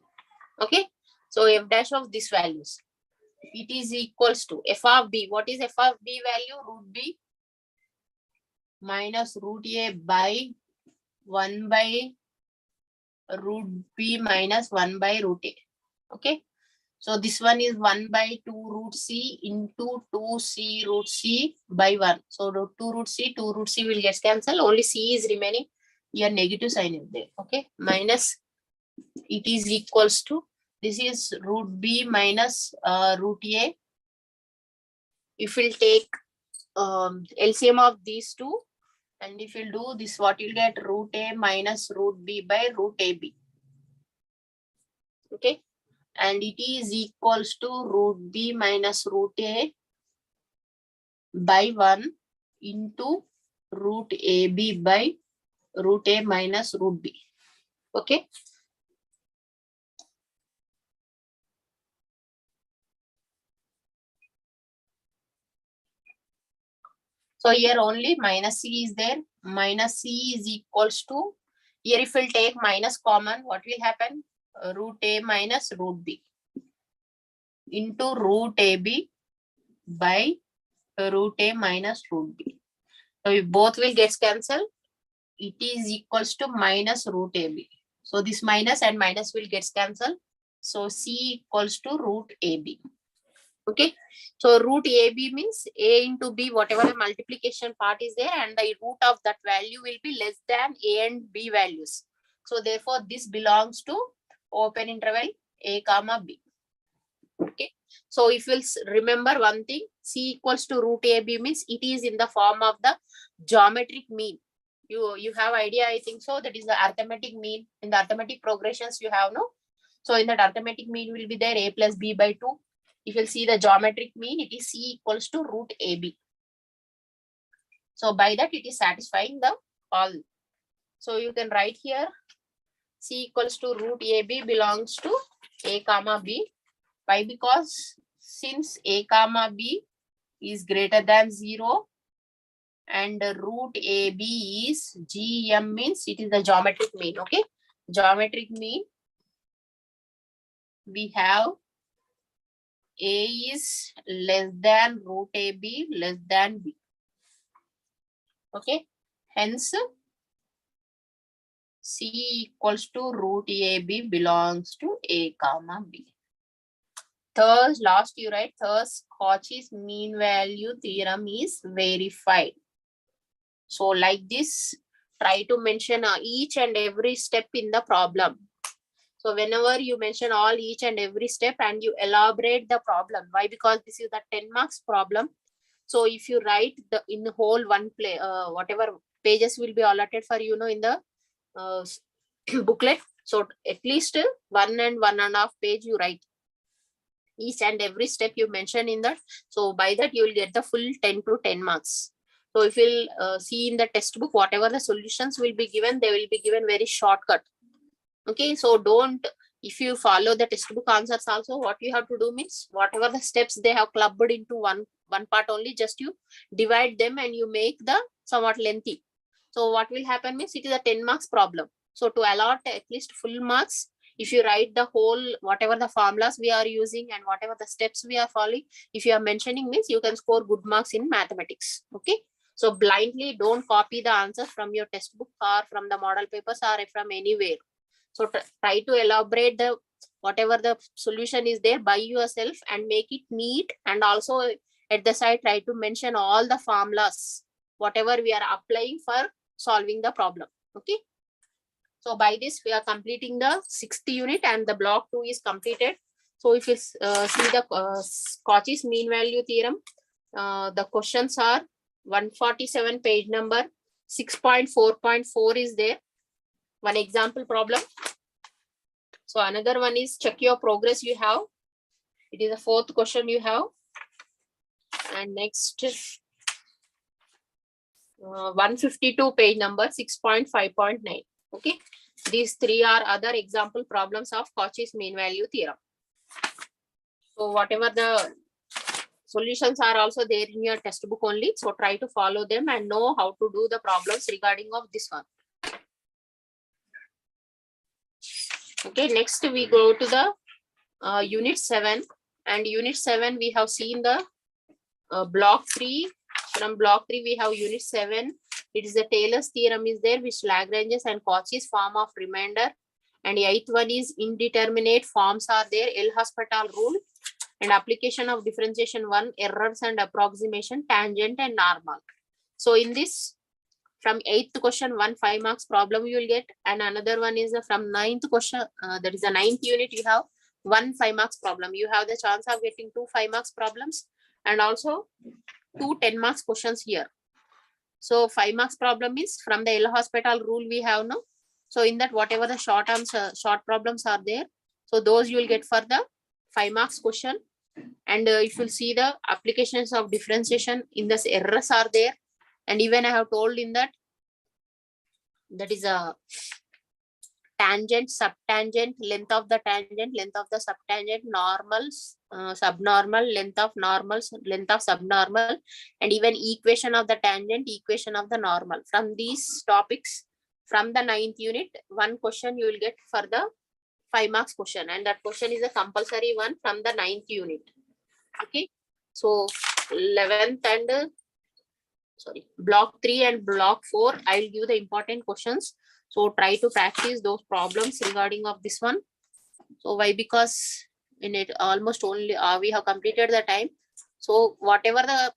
Okay. So f dash of these values, it is equals to f of b. What is f of b value? Root b minus root a by 1/root b minus 1/root a. Okay. So this one is 1/2 root c into 2c root c by 1. So 2 root c will get cancelled. Only c is remaining. Here negative sign is there. Okay. Minus, it is equals to, this is root b minus root a. If we'll take LCM of these two, and if you do this, what you'll get? Root a minus root b by root ab. Okay. And it is equals to root b minus root a by 1 into root ab by root a minus root b. Okay. So here only minus c is there. Minus c is equals to, here if we'll take minus common, what will happen? Root a minus root b into root ab by root a minus root b. So if both will get cancelled, it is equals to minus root ab. So this minus and minus will get cancelled. So c equals to root ab. Okay. So root ab means a into b, whatever the multiplication part is there, and the root of that value will be less than a and b values. So therefore, this belongs to open interval a comma b. Okay. So if you'll remember one thing, c equals to root ab means it is in the form of the geometric mean. You have idea, I think so. That is the arithmetic mean. In the arithmetic progressions you have, no? So in that arithmetic mean will be there a plus b by 2. If you'll see the geometric mean, it is c equals to root ab. So by that it is satisfying the all. So you can write here c equals to root ab belongs to a comma b. Why? Because since a comma b is greater than 0 and root ab is gm means it is the geometric mean. Okay, geometric mean we have a is less than root ab less than b. Okay, hence c equals to root ab belongs to a comma b. Thus, last you write, thus Cauchy's mean value theorem is verified. So like this, try to mention each and every step in the problem. So whenever you mention all each and every step and you elaborate the problem. Why? Because this is the 10 marks problem. So if you write the in the whole one play, whatever pages will be allotted for you know in the booklet. So at least 1 and 1.5 page you write. Each and every step you mention in that. So by that you will get the full 10 to 10 marks. So if you'll see in the textbook, whatever the solutions will be given, they will be given very shortcut. Okay, so don't, if you follow the textbook answers also, what you have to do means whatever the steps they have clubbed into one part only, just you divide them and you make the somewhat lengthy. So what will happen means it is a 10 marks problem. So to allot at least full marks, if you write the whole, whatever the formulas we are using and whatever the steps we are following, if you are mentioning means you can score good marks in mathematics. Okay. So blindly don't copy the answers from your textbook or from the model papers or from anywhere. So try to elaborate the whatever the solution is there by yourself and make it neat. And also at the side, try to mention all the formulas, whatever we are applying for solving the problem. Okay. So by this, we are completing the 6th unit and the block 2 is completed. So if you see the Cauchy's mean value theorem, the questions are 147 page number, 6.4.4 is there. One example problem. So another one is check your progress you have. It is the 4th question you have. And next 152 page number, 6.5.9. Okay. These 3 are other example problems of Cauchy's mean value theorem. So whatever the solutions are also there in your textbook only. So try to follow them and know how to do the problems regarding of this one. Okay, next we go to the unit 7, and unit 7 we have seen the block 3. From block 3 we have unit 7. It is the Taylor's theorem is there, which Lagrange's and Cauchy's form of remainder. And the 8th one is indeterminate forms are there, L'Hospital rule, and application of differentiation 1, errors and approximation, tangent and normal. So in this, from 8th question, 1 5 marks problem you will get, and another one is from 9th question, that is the 9th unit, you have 1 5 marks problem. You have the chance of getting 2 5 marks problems and also 2 10 marks questions here. So 5 marks problem is from the L'Hospital rule we have no. So in that, whatever the short short problems are there, so those you will get for the 5 marks question. And if you see the applications of differentiation, in this errors are there. And even I have told in that, that is a tangent, subtangent, length of the tangent, length of the subtangent, normals, subnormal, length of normals, length of subnormal, and even equation of the tangent, equation of the normal. From these topics, from the 9th unit, 1 question you will get for the 5 marks question, and that question is a compulsory one from the 9th unit. Okay, so 11th and block 3 and block 4, I will give the important questions. So try to practice those problems regarding of this one. So why? Because in it almost only we have completed the time. So whatever the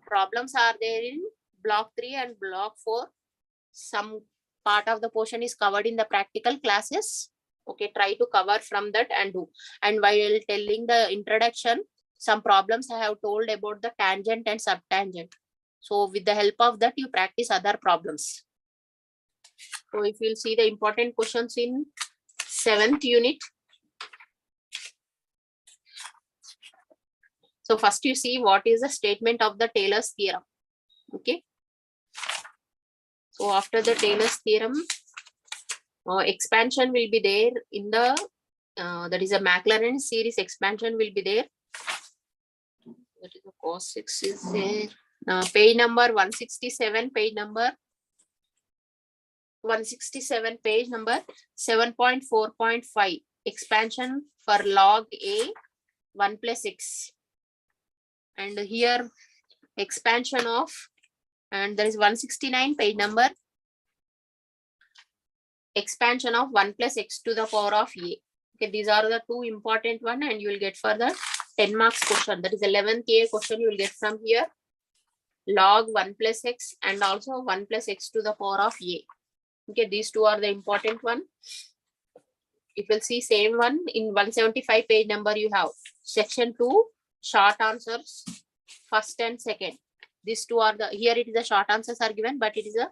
problems are there in block 3 and block 4, some part of the portion is covered in the practical classes. Okay, try to cover from that and do. And while telling the introduction, some problems I have told about the tangent and subtangent. So with the help of that, you practice other problems. So if you'll see the important questions in 7th unit. So first you see what is the statement of the Taylor's theorem. Okay. So after the Taylor's theorem, expansion will be there in the, that is a Maclaurin series expansion will be there. That is the cos 6 is there. Page number 167, page number 167, page number 7.4.5, expansion for log A 1 plus x. And here expansion of, and there is 169, page number, expansion of 1 plus x to the power of a. Okay, these are the two important one, and you will get for the 10 marks question. That is 11th A question you will get from here. Log 1 plus x and also 1 plus x to the power of a. Okay, these two are the important one. If you'll see same one in 175 page number, you have section 2 short answers, first and second. These two are the, here it is the short answers are given, but it is a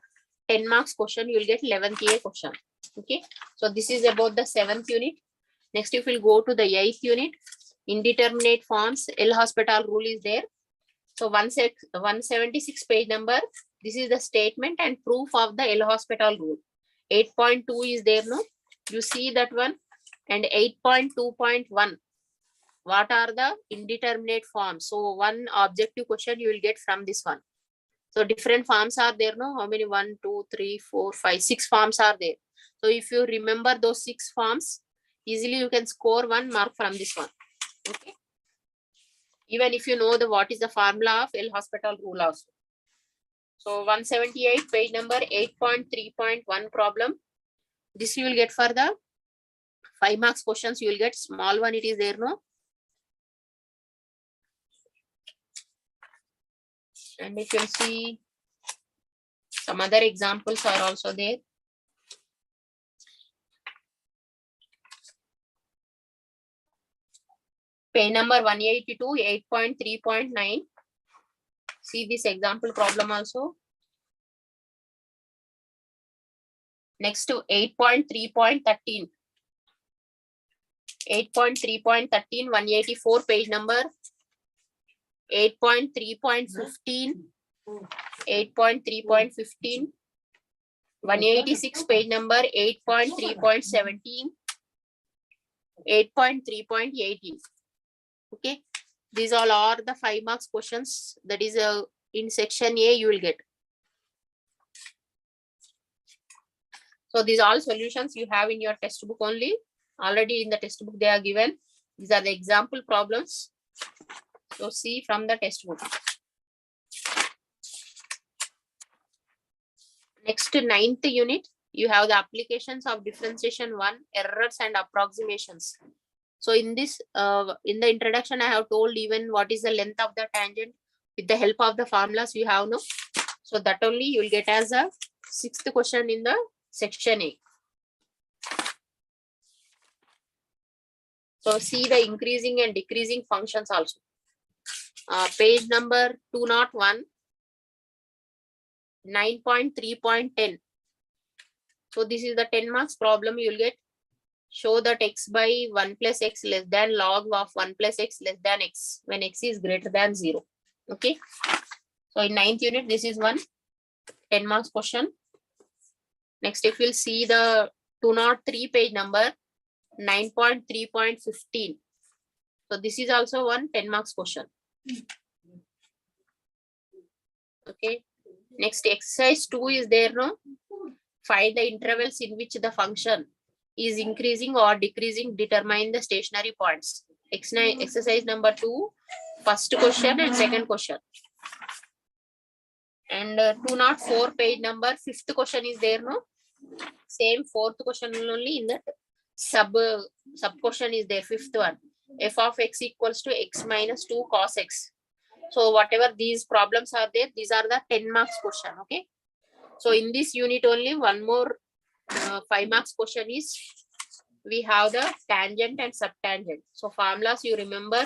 10 marks question. You will get 11th A question. Okay, so this is about the 7th unit. Next, if we'll go to the 8th unit, indeterminate forms, L'Hospital rule is there. So 176 page number, this is the statement and proof of the L'Hospital rule. 8.2 is there, no? You see that one. And 8.2.1, what are the indeterminate forms? So one objective question you will get from this one. So different forms are there, no? How many? 1, 2, 3, 4, 5, 6 forms are there. So if you remember those 6 forms, easily you can score 1 mark from this one. Okay. Even if you know the what is the formula of L'Hospital rule also. So 178 page number 8.3.1 problem. This you will get for the 5 marks questions. You will get small one. It is there, no? And if you see some other examples are also there. Page number 182, 8.3.9. See this example problem also. Next to 8.3.13. 8.3.13, 184 page number. 8.3.15. 8.3.15. 186 page number 8.3.17. 8.3.18. Okay, these all are the 5 marks questions. That is in section A you will get. So these all solutions you have in your textbook only. Already in the textbook they are given. These are the example problems. So see from the textbook. Next, 9th unit, you have the applications of differentiation 1, errors and approximations. So in this, in the introduction, I have told even what is the length of the tangent. With the help of the formulas you have, no? So that only you will get as a 6th question in the section A. So see the increasing and decreasing functions also. Page number 201, 9.3.10. So this is the 10 marks problem you will get. Show that x by 1 plus x less than log of 1 plus x less than x when x is greater than 0. Okay. So in 9th unit, this is one 10 marks question. Next, if you'll see the 203 page number 9.3.15. So this is also one 10 marks question. Okay. Next, exercise 2 is there, no? Find the intervals in which the function is increasing or decreasing, determine the stationary points. Exercise number 2, first question and second question. And 204 page number, 5th question is there, no? Same 4th question only in the sub question is there, 5th one. F of x equals to x minus 2 cos x. So whatever these problems are there, these are the 10 marks question. Okay. So in this unit only, one more 5 marks question is, we have the tangent and subtangent. So formulas you remember,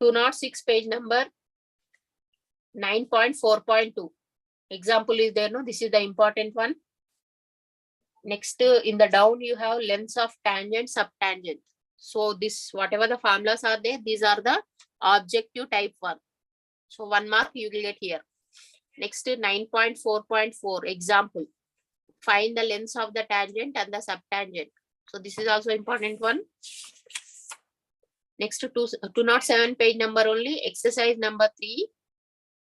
206 page number 9.4.2. Example is there, no? This is the important one. Next, in the down, you have lengths of tangent, subtangent. So this, whatever the formulas are there, these are the objective type one. So 1 mark you will get here. Next, 9.4.4 example. Find the lengths of the tangent and the subtangent. So this is also important one. Next, 207 page number only, exercise number 3.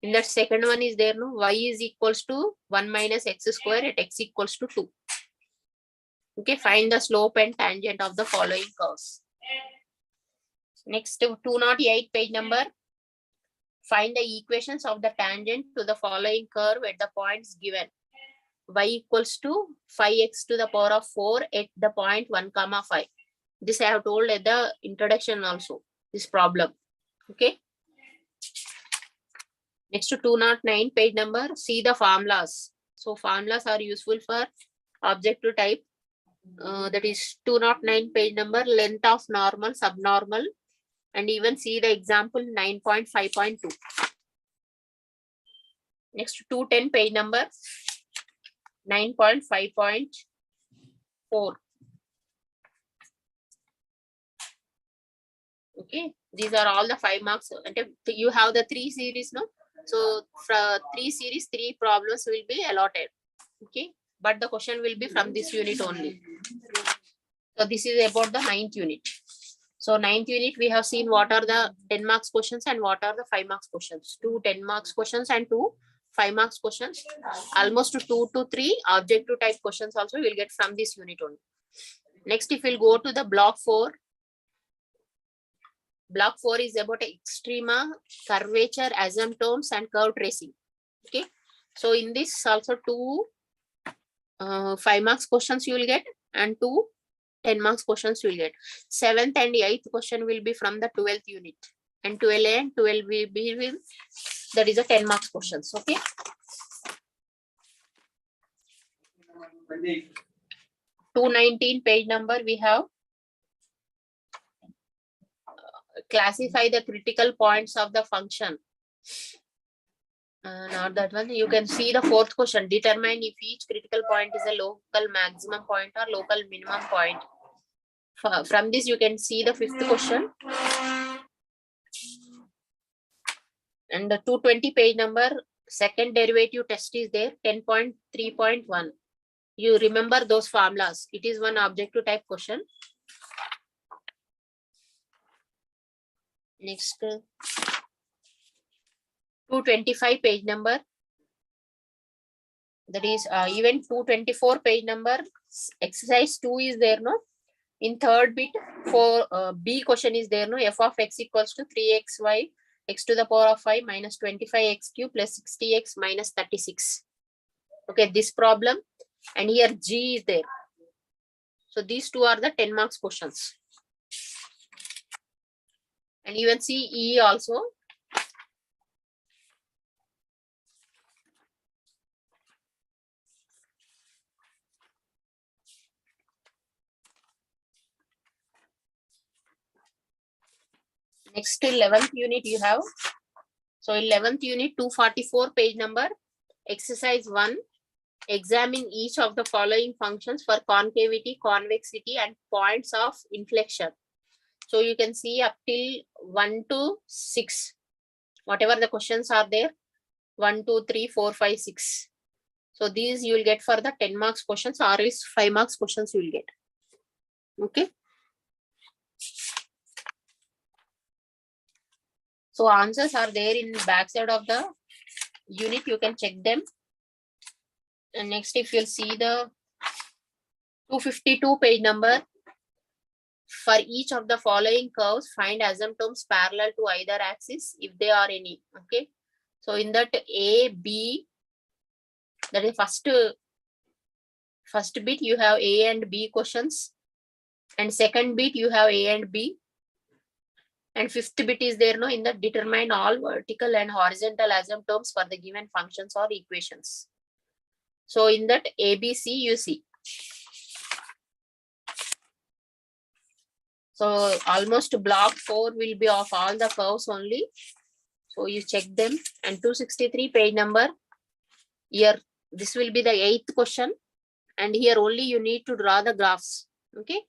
In that second one is there, no? Y is equals to 1 minus x square at x equals to 2. Okay, find the slope and tangent of the following curves. Next, 208 page number. Find the equations of the tangent to the following curve at the points given. Y equals to 5x to the power of 4 at the point 1, 5. This I have told at the introduction also, this problem. Okay. Next to 209 page number, see the formulas. So formulas are useful for objective type. That is 209 page number, length of normal, subnormal, and even see the example 9.5.2. Next to 210 page number 9.5.4. Okay, these are all the 5 marks. You have the 3 series, no? So for 3 series, 3 problems will be allotted. Okay, but the question will be from this unit only. So this is about the 9th unit. So 9th unit, we have seen what are the 10 marks questions and what are the 5 marks questions. 2 10 marks questions and 2 5 marks questions. Almost 2 to 3 objective type questions also will get from this unit only. Next, if we'll go to the block 4. Block 4 is about extrema, curvature, asymptotes, and curve tracing. Okay. So in this also 2 5 marks questions you will get and 2 10 marks questions you will get. 7th and 8th question will be from the 12th unit. And 12A and 12 will be with, that is a 10 marks questions. Okay. Monday. 219 page number we have. Classify the critical points of the function. Not that one. You can see the 4th question. Determine if each critical point is a local maximum point or local minimum point. From this, you can see the 5th question. And the 220 page number, second derivative test is there, 10.3.1. You remember those formulas. It is one objective type question. Next, 225 page number. That is even 224 page number. Exercise 2 is there, no? In third bit, for B question is there, no? F of x equals to 3xy, x to the power of 5 minus 25x cube plus 60x minus 36. Okay, this problem. And here G is there. So these two are the 10 marks questions. And even see E also. Next 11th unit you have. So 11th unit 244 page number. Exercise 1. Examine each of the following functions for concavity, convexity, and points of inflection. So you can see up till 1 to 6. Whatever the questions are there. 1, 2, 3, 4, 5, 6. So these you will get for the 10 marks questions, or else 5 marks questions you will get. Okay. So answers are there in the back side of the unit. You can check them. And next, if you'll see the 252 page number, for each of the following curves, find asymptotes parallel to either axis if there are any. Okay. So in that A, B, that is first bit you have A and B questions, and second bit you have A and B, and 5th bit is there, no? In the determine all vertical and horizontal asymptotes for the given functions or equations. So in that ABC you see. So almost block 4 will be of all the curves only. So you check them, and 263 page number. Here, this will be the 8th question, and here only you need to draw the graphs. Okay.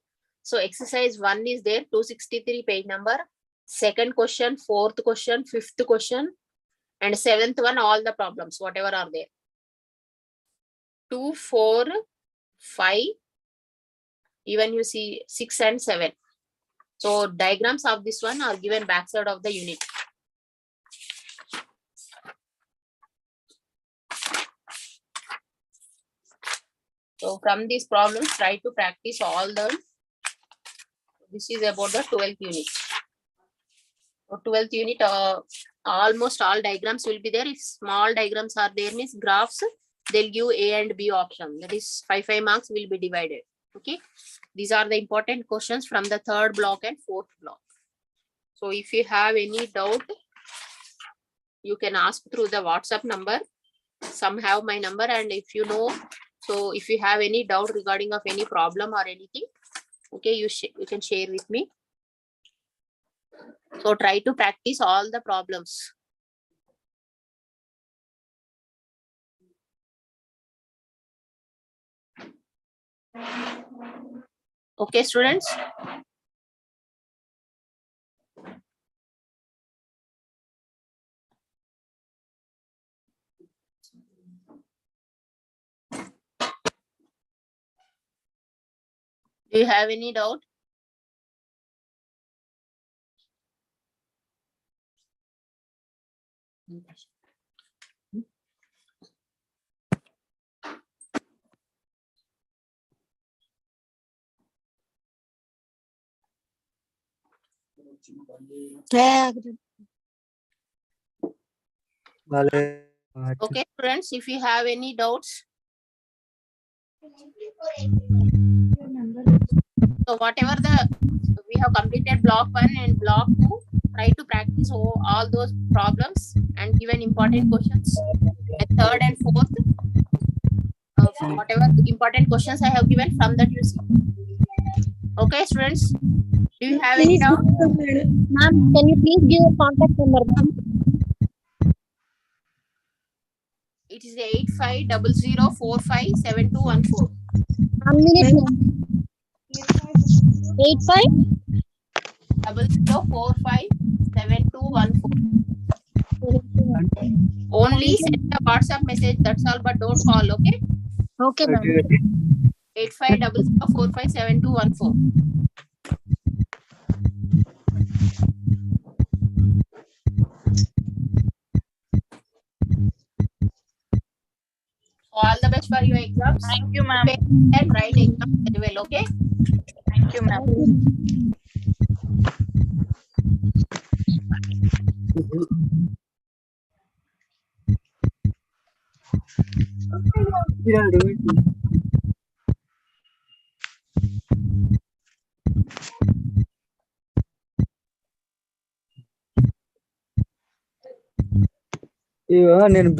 So exercise 1 is there, 263 page number. Second question, 4th question, 5th question, and 7th one, all the problems, whatever are there. 2, 4, 5, even you see 6 and 7. So diagrams of this one are given backside of the unit. So from these problems, try to practice all the. This is about the 12th unit. So 12th unit, almost all diagrams will be there. If small diagrams are there, means graphs, they'll give A and B option. That is 5 marks will be divided. Okay. These are the important questions from the 3rd block and 4th block. So if you have any doubt, you can ask through the WhatsApp number. Some have my number, and if you know, so if you have any doubt regarding of any problem or anything, okay, you can share with me. So try to practice all the problems. Okay, students. Do you have any doubt? Okay, friends, if you have any doubts. So whatever we have completed block 1 and block 2, try to practice all those problems and given important questions. And 3rd and 4th, whatever important questions I have given, from that you see. Okay, students. Do you have any doubt? Ma'am, can you please give your contact number, ma'am? It is 8500457214. 1 minute, ma'am. 85. 00457214. Only send a WhatsApp message, that's all, but don't call, okay? Okay, ma'am. 8500457214. All the best for your exams. Thank you, ma'am. And write exams very well, okay? Thank you, ma'am. నేను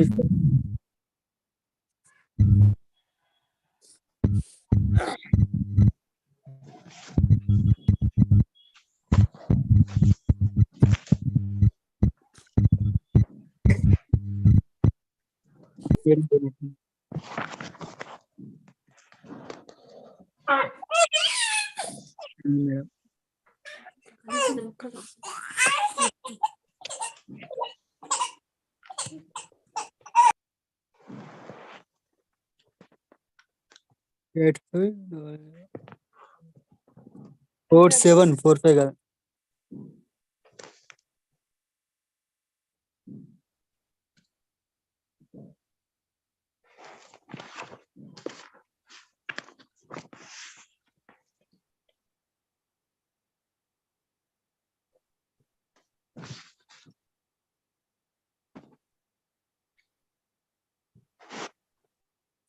4745 కదా.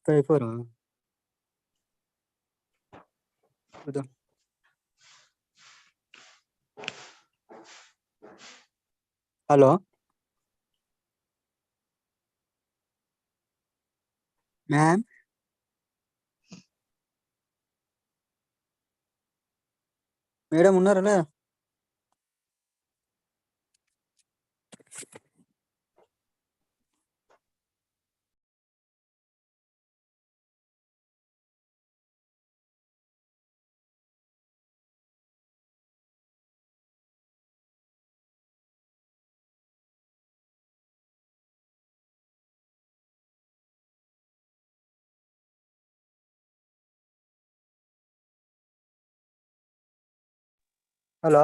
Five four. Hello ma'am madam ఉన్నారా లేదా? Hello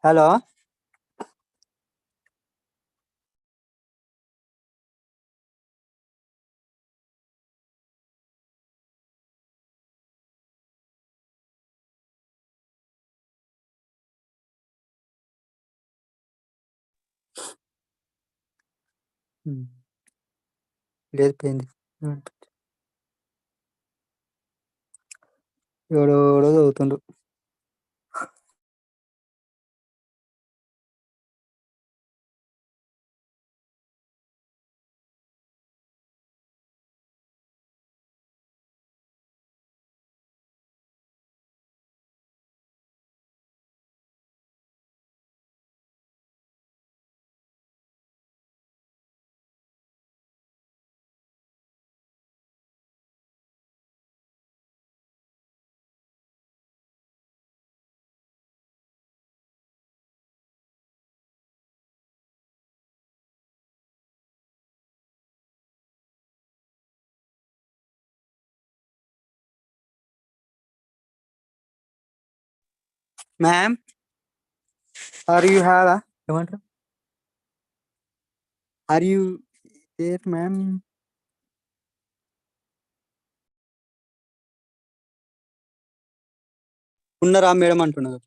hello లేదు పోయింది. ఎవడో చదువుతుండు. Ma'am are you have ఏమంటారు are you there ma'am? ఉన్నారా మేడం అంటున్నారు.